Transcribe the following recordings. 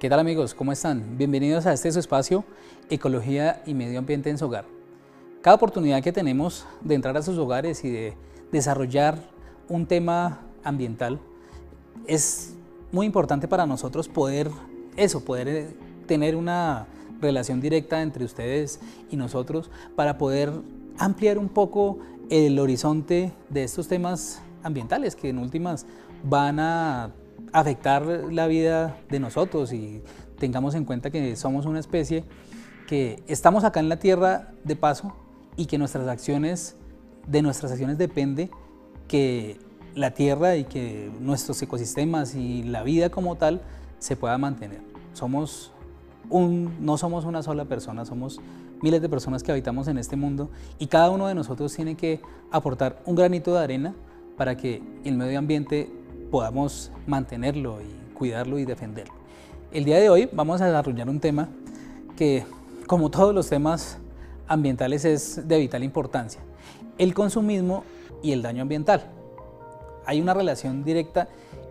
¿Qué tal amigos? ¿Cómo están? Bienvenidos a este su espacio, Ecología y Medio Ambiente en su hogar. Cada oportunidad que tenemos de entrar a sus hogares y de desarrollar un tema ambiental es muy importante para nosotros poder tener una relación directa entre ustedes y nosotros para poder ampliar un poco el horizonte de estos temas ambientales que en últimas van a afectar la vida de nosotros, y tengamos en cuenta que somos una especie que estamos acá en la Tierra de paso y que de nuestras acciones depende que la Tierra y que nuestros ecosistemas y la vida como tal se pueda mantener. No somos una sola persona, somos miles de personas que habitamos en este mundo, y cada uno de nosotros tiene que aportar un granito de arena para que el medio ambiente podamos mantenerlo y cuidarlo y defenderlo. El día de hoy vamos a desarrollar un tema que, como todos los temas ambientales, es de vital importancia: el consumismo y el daño ambiental. Hay una relación directa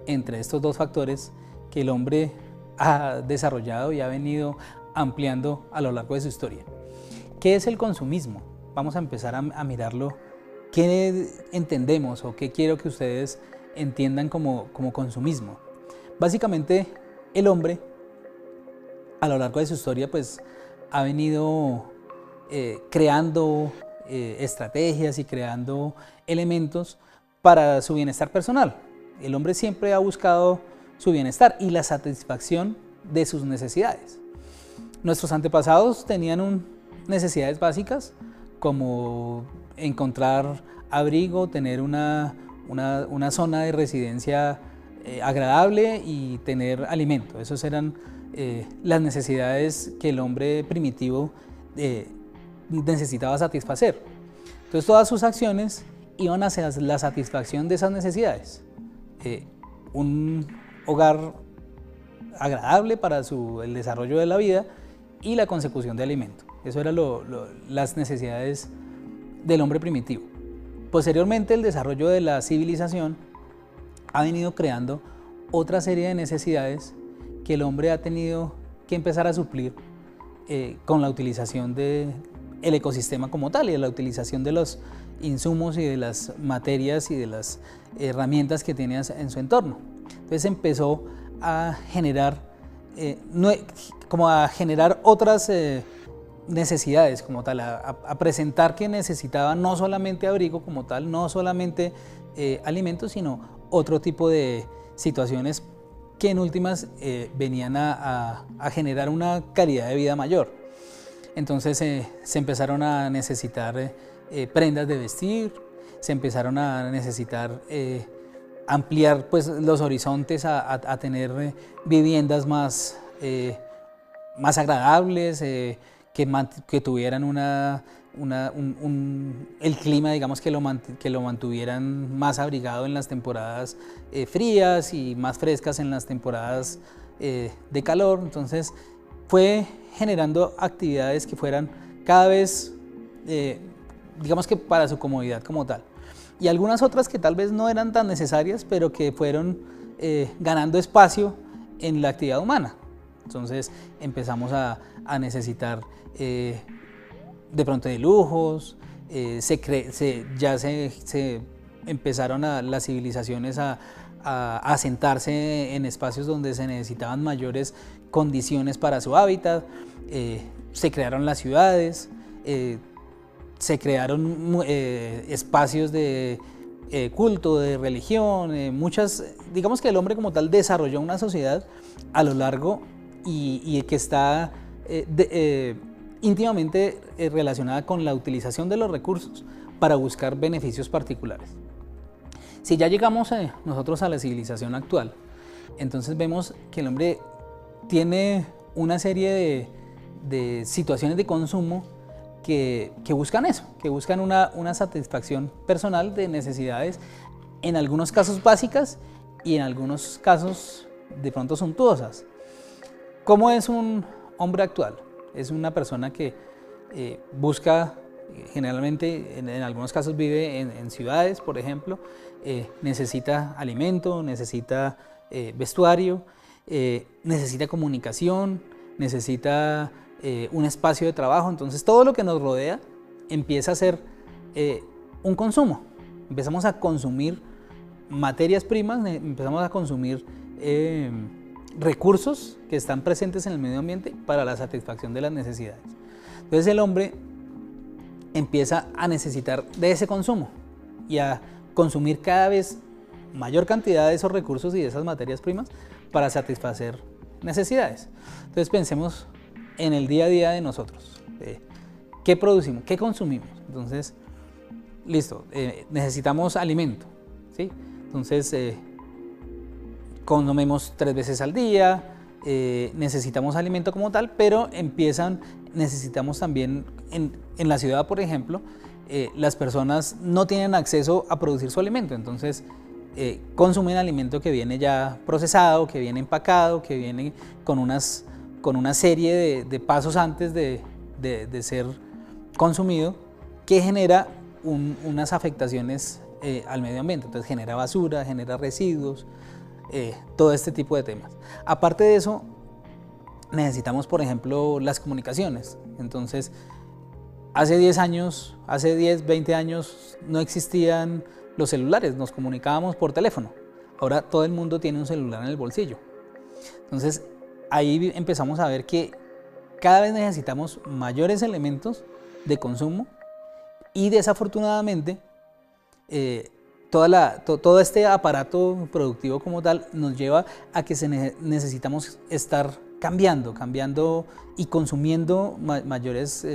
entre estos dos factores que el hombre ha desarrollado y ha venido ampliando a lo largo de su historia. ¿Qué es el consumismo? Vamos a empezar a mirarlo. ¿Qué entendemos o qué quiero que ustedes entiendan como consumismo? Básicamente, el hombre a lo largo de su historia pues ha venido creando estrategias y creando elementos para su bienestar personal. El hombre siempre ha buscado su bienestar y la satisfacción de sus necesidades. Nuestros antepasados tenían necesidades básicas como encontrar abrigo, tener una zona de residencia agradable y tener alimento. Esas eran las necesidades que el hombre primitivo necesitaba satisfacer. Entonces todas sus acciones iban hacia la satisfacción de esas necesidades. Un hogar agradable para el desarrollo de la vida y la consecución de alimento. Eso eran las necesidades del hombre primitivo. Posteriormente, el desarrollo de la civilización ha venido creando otra serie de necesidades que el hombre ha tenido que empezar a suplir con la utilización del ecosistema como tal y de la utilización de los insumos y de las materias y de las herramientas que tiene en su entorno. Entonces empezó a generar otras necesidades como tal, a presentar que necesitaba no solamente abrigo como tal, no solamente alimentos, sino otro tipo de situaciones que en últimas venían a generar una calidad de vida mayor. Entonces se empezaron a necesitar prendas de vestir, se empezaron a necesitar ampliar pues, los horizontes a tener viviendas más agradables, que tuvieran el clima, digamos, que lo mantuvieran más abrigado en las temporadas frías y más frescas en las temporadas de calor. Entonces fue generando actividades que fueran cada vez, digamos que para su comodidad como tal. Y algunas otras que tal vez no eran tan necesarias, pero que fueron ganando espacio en la actividad humana. Entonces empezamos a necesitar de pronto de lujos, se empezaron las civilizaciones a asentarse en espacios donde se necesitaban mayores condiciones para su hábitat, se crearon las ciudades, se crearon espacios de culto, de religión, digamos que el hombre como tal desarrolló una sociedad a lo largo y que está íntimamente relacionada con la utilización de los recursos para buscar beneficios particulares. Si ya llegamos nosotros a la civilización actual, entonces vemos que el hombre tiene una serie de situaciones de consumo que buscan eso, que buscan una satisfacción personal de necesidades, en algunos casos básicas y en algunos casos de pronto suntuosas. ¿Cómo es un hombre actual? Es una persona que busca, generalmente en algunos casos vive en ciudades, por ejemplo, necesita alimento, necesita vestuario, necesita comunicación, necesita un espacio de trabajo. Entonces todo lo que nos rodea empieza a ser un consumo. Empezamos a consumir materias primas, empezamos a consumir recursos que están presentes en el medio ambiente para la satisfacción de las necesidades. Entonces el hombre empieza a necesitar de ese consumo y a consumir cada vez mayor cantidad de esos recursos y de esas materias primas para satisfacer necesidades. Entonces pensemos en el día a día de nosotros. ¿Qué producimos? ¿Qué consumimos? Entonces, listo, necesitamos alimento, ¿sí? Entonces, consumimos 3 veces al día, necesitamos alimento como tal, pero necesitamos también, en la ciudad, por ejemplo, las personas no tienen acceso a producir su alimento, entonces consumen alimento que viene ya procesado, que viene empacado, que viene con una serie de pasos antes de ser consumido, que genera unas afectaciones al medio ambiente. Entonces genera basura, genera residuos, todo este tipo de temas. Aparte de eso, necesitamos, por ejemplo, las comunicaciones. Entonces, hace 10, 20 años no existían los celulares, nos comunicábamos por teléfono. Ahora todo el mundo tiene un celular en el bolsillo. Entonces, ahí empezamos a ver que cada vez necesitamos mayores elementos de consumo y desafortunadamente todo este aparato productivo como tal nos lleva a que necesitamos estar cambiando y consumiendo mayores,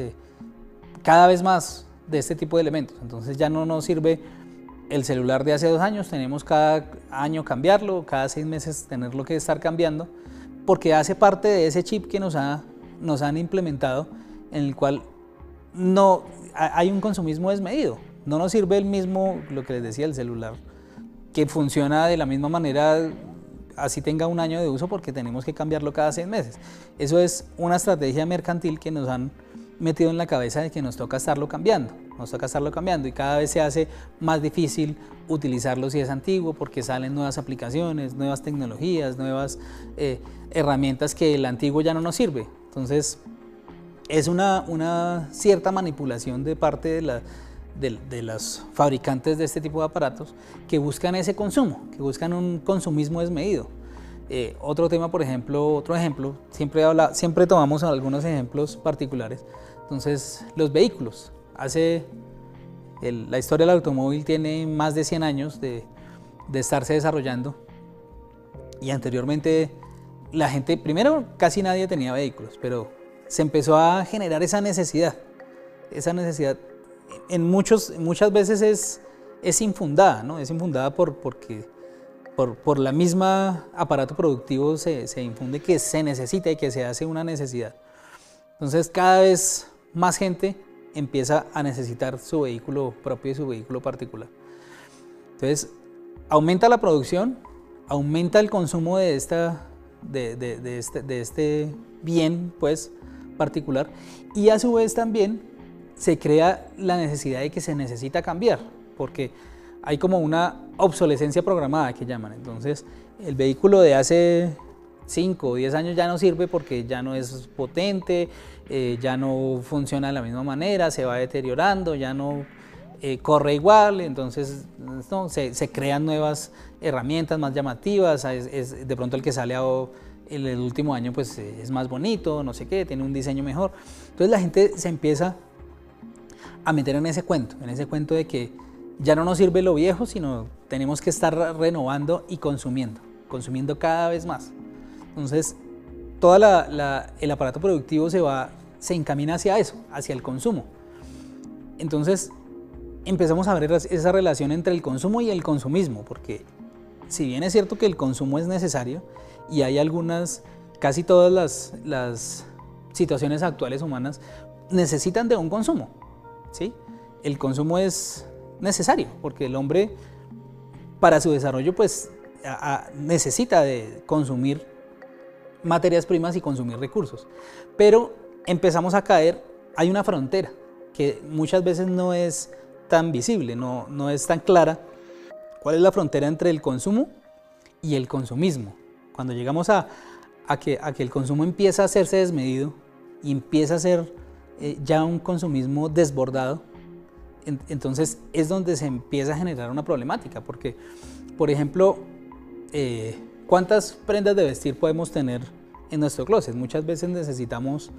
cada vez más de este tipo de elementos. Entonces ya no nos sirve el celular de hace 2 años, tenemos cada año cambiarlo, cada 6 meses tenerlo que estar cambiando, porque hace parte de ese chip que nos han implementado, en el cual no hay un consumismo desmedido. No nos sirve el mismo, lo que les decía, el celular, que funciona de la misma manera, así tenga 1 año de uso, porque tenemos que cambiarlo cada 6 meses. Eso es una estrategia mercantil que nos han metido en la cabeza de que nos toca estarlo cambiando y cada vez se hace más difícil utilizarlo si es antiguo, porque salen nuevas aplicaciones, nuevas tecnologías, nuevas herramientas que el antiguo ya no nos sirve. Entonces es una cierta manipulación de parte de los fabricantes de este tipo de aparatos que buscan ese consumo, que buscan un consumismo desmedido. Otro ejemplo, siempre tomamos algunos ejemplos particulares. Entonces, los vehículos. La historia del automóvil tiene más de 100 años de estarse desarrollando, y anteriormente la gente, primero casi nadie tenía vehículos, pero se empezó a generar esa necesidad muchas veces es infundada, ¿no? Es infundada porque por la misma aparato productivo se infunde que se necesita y que se hace una necesidad. Entonces cada vez más gente empieza a necesitar su vehículo propio y su vehículo particular. Entonces aumenta la producción, aumenta el consumo de este bien, pues, particular, y a su vez también se crea la necesidad de que se necesita cambiar, porque hay como una obsolescencia programada que llaman. Entonces el vehículo de hace 5 o 10 años ya no sirve porque ya no es potente, ya no funciona de la misma manera, se va deteriorando, ya no corre igual. Entonces se crean nuevas herramientas más llamativas, de pronto el que sale en el último año pues es más bonito, no sé qué, tiene un diseño mejor. Entonces la gente se empieza a meter en ese cuento de que ya no nos sirve lo viejo, sino tenemos que estar renovando y consumiendo cada vez más. Entonces todo el aparato productivo se encamina hacia eso, hacia el consumo. Entonces empezamos a ver esa relación entre el consumo y el consumismo, porque si bien es cierto que el consumo es necesario y hay casi todas las situaciones actuales humanas necesitan de un consumo, ¿sí? El consumo es necesario porque el hombre, para su desarrollo, pues necesita de consumir materias primas y consumir recursos. Pero empezamos a caer, hay una frontera que muchas veces no es tan visible, no es tan clara. ¿Cuál es la frontera entre el consumo y el consumismo? Cuando llegamos a que el consumo empieza a hacerse desmedido y empieza a ser ya un consumismo desbordado, entonces es donde se empieza a generar una problemática, porque, por ejemplo, ¿cuántas prendas de vestir podemos tener en nuestro closet? Muchas veces necesitamos,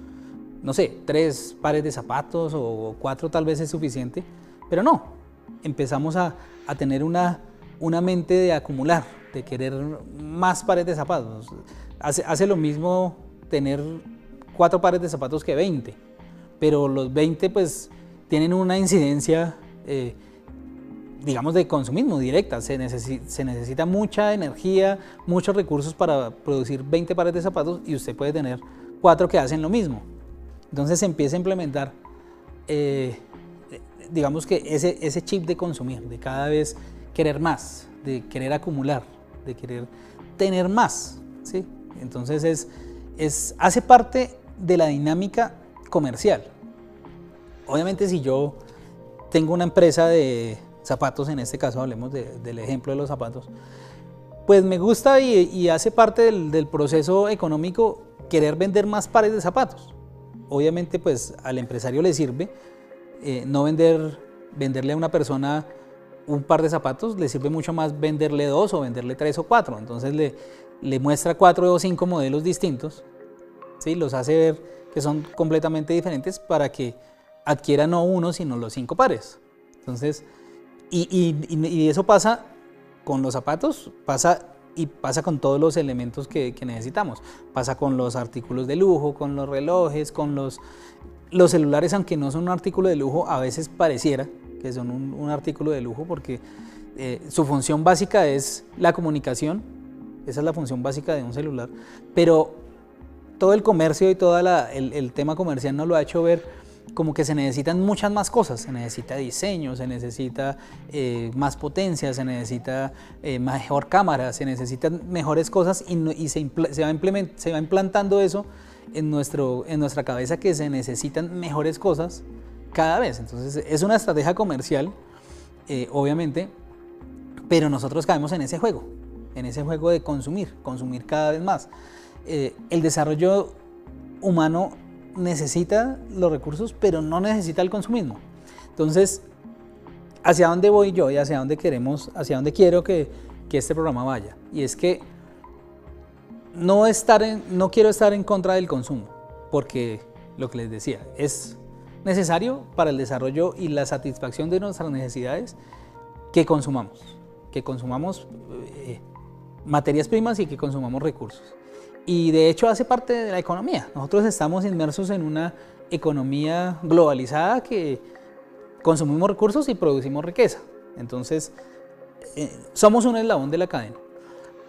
no sé, 3 pares de zapatos o 4 tal vez es suficiente, pero no, empezamos a tener una mente de acumular, de querer más pares de zapatos. Hace lo mismo tener 4 pares de zapatos que 20, pero los 20 pues tienen una incidencia, digamos, de consumismo directa. Se necesita mucha energía, muchos recursos para producir 20 pares de zapatos y usted puede tener 4 que hacen lo mismo. Entonces se empieza a implementar, digamos que ese chip de consumir, de cada vez querer más, de querer acumular, de querer tener más, ¿sí? Entonces hace parte de la dinámica comercial. Obviamente si yo tengo una empresa de zapatos, en este caso hablemos del ejemplo de los zapatos, pues me gusta y hace parte del proceso económico querer vender más pares de zapatos. Obviamente pues al empresario le sirve no venderle a una persona un par de zapatos, le sirve mucho más venderle 2 o venderle 3 o 4. Entonces le muestra 4 o 5 modelos distintos, ¿sí? Los hace ver que son completamente diferentes para que adquiera no uno, sino los 5 pares. Entonces, y eso pasa con los zapatos, pasa con todos los elementos que necesitamos. Pasa con los artículos de lujo, con los relojes, con los celulares, aunque no son un artículo de lujo, a veces pareciera que son un artículo de lujo porque su función básica es la comunicación. Esa es la función básica de un celular, pero todo el comercio y todo el tema comercial nos lo ha hecho ver como que se necesitan muchas más cosas. Se necesita diseño, se necesita más potencia, se necesita mejor cámara, se necesitan mejores cosas y se va implantando eso en nuestra cabeza, que se necesitan mejores cosas cada vez. Entonces es una estrategia comercial, obviamente, pero nosotros caemos en ese juego de consumir cada vez más. El desarrollo humano necesita los recursos, pero no necesita el consumismo. Entonces, ¿hacia dónde voy yo y hacia dónde quiero que este programa vaya? Y es que no quiero estar en contra del consumo, porque lo que les decía, es necesario para el desarrollo y la satisfacción de nuestras necesidades que consumamos materias primas y que consumamos recursos. Y de hecho hace parte de la economía. Nosotros estamos inmersos en una economía globalizada que consumimos recursos y producimos riqueza. Entonces, somos un eslabón de la cadena.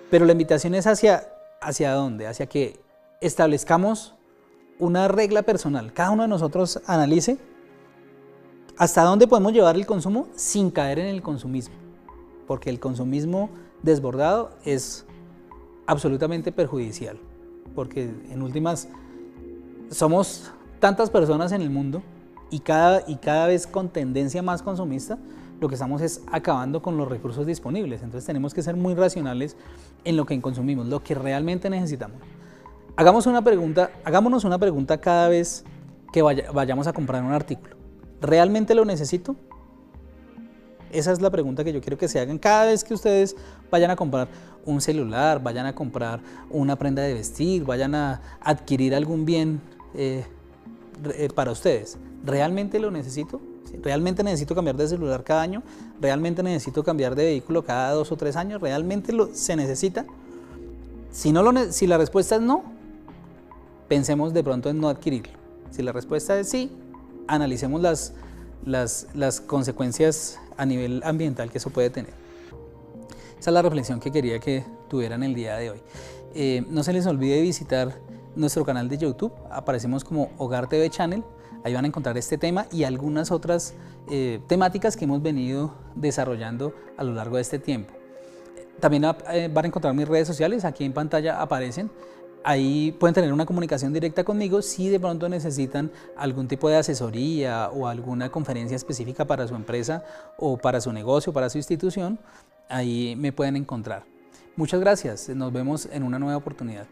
Pero la invitación es hacia dónde, hacia que establezcamos una regla personal. Cada uno de nosotros analice hasta dónde podemos llevar el consumo sin caer en el consumismo. Porque el consumismo desbordado es absolutamente perjudicial, porque en últimas somos tantas personas en el mundo y cada vez con tendencia más consumista, lo que estamos es acabando con los recursos disponibles. Entonces tenemos que ser muy racionales en lo que consumimos, lo que realmente necesitamos. Hagámonos una pregunta cada vez que vayamos a comprar un artículo. ¿Realmente lo necesito? Esa es la pregunta que yo quiero que se hagan cada vez que ustedes vayan a comprar un celular, vayan a comprar una prenda de vestir, vayan a adquirir algún bien para ustedes. ¿Realmente lo necesito? ¿Realmente necesito cambiar de celular cada año? ¿Realmente necesito cambiar de vehículo cada 2 o 3 años? ¿Realmente se necesita? Si la respuesta es no, pensemos de pronto en no adquirirlo. Si la respuesta es sí, analicemos las consecuencias a nivel ambiental que eso puede tener. Esa es la reflexión que quería que tuvieran el día de hoy. No se les olvide visitar nuestro canal de YouTube, aparecemos como Hogar TV Channel, ahí van a encontrar este tema y algunas otras temáticas que hemos venido desarrollando a lo largo de este tiempo. También van a encontrar mis redes sociales, aquí en pantalla aparecen. Ahí pueden tener una comunicación directa conmigo si de pronto necesitan algún tipo de asesoría o alguna conferencia específica para su empresa o para su negocio, para su institución. Ahí me pueden encontrar. Muchas gracias, nos vemos en una nueva oportunidad.